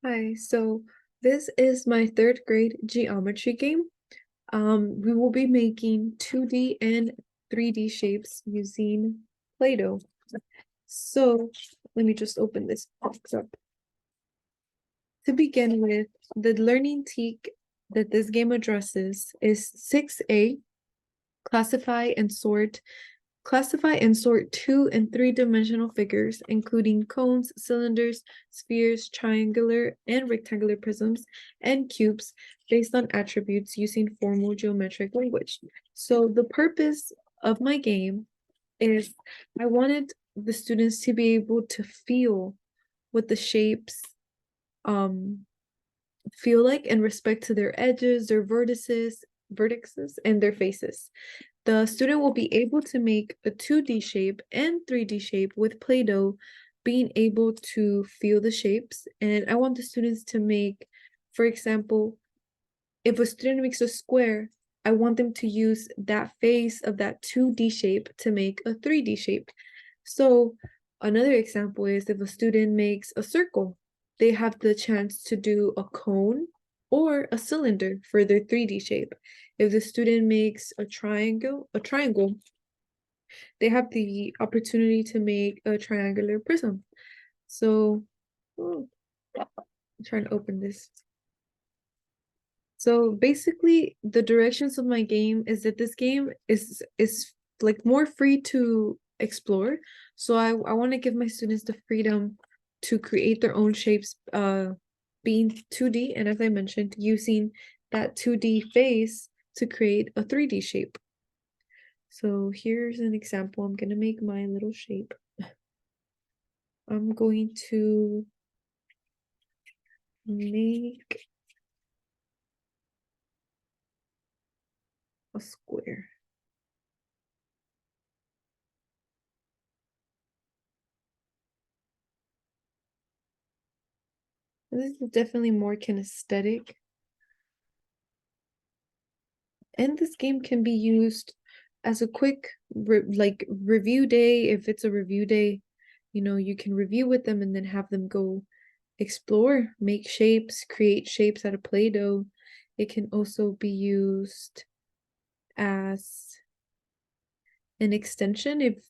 Hi, so this is my third grade geometry game. We will be making 2D and 3D shapes using Play-Doh. So let me just open this box up. To begin with, the learning teak that this game addresses is 6A, Classify and sort 2 and 3-dimensional figures, including cones, cylinders, spheres, triangular and rectangular prisms, and cubes based on attributes using formal geometric language. So the purpose of my game is I wanted the students to be able to feel what the shapes um feel like in respect to their edges, their vertices, and their faces. The student will be able to make a 2D shape and 3D shape with Play-Doh, being able to feel the shapes. And I want the students to make, for example, if a student makes a square, I want them to use that face of that 2D shape to make a 3D shape. So another example is if a student makes a circle, they have the chance to do a cone or a cylinder for their 3D shape. If the student makes a triangle, they have the opportunity to make a triangular prism. So, I'm trying to open this. So basically, the directions of my game is that this game is like more free to explore. So I want to give my students the freedom to create their own shapes, being 2D, and as I mentioned, using that 2D face to create a 3D shape. So here's an example. I'm gonna make my little shape. I'm going to make a square. This is definitely more kinesthetic. And this game can be used as a quick review day. If it's a review day, you can review with them and then have them go explore, make shapes, create shapes out of Play-Doh. It can also be used as an extension if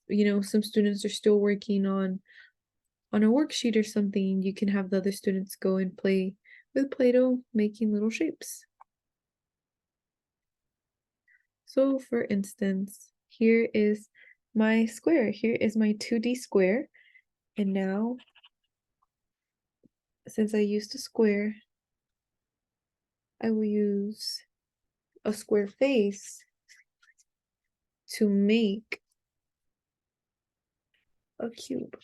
some students are still working on a worksheet or something. You can have the other students go and play with Play-Doh, making little shapes. So for instance, here is my square. Here is my 2D square. And now, since I used a square, I will use a square face to make a cube.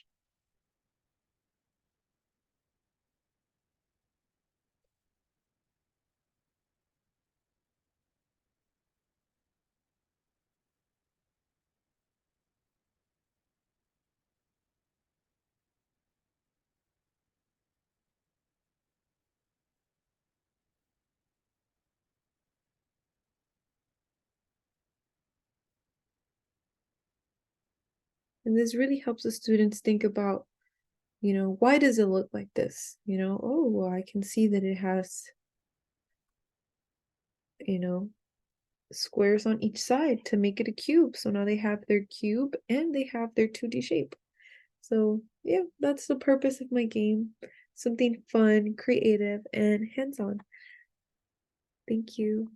And this really helps the students think about, why does it look like this? Oh, well, I can see that it has, you know, squares on each side to make it a cube. So now they have their cube and they have their 2D shape. So yeah, that's the purpose of my game. Something fun, creative, and hands-on. Thank you.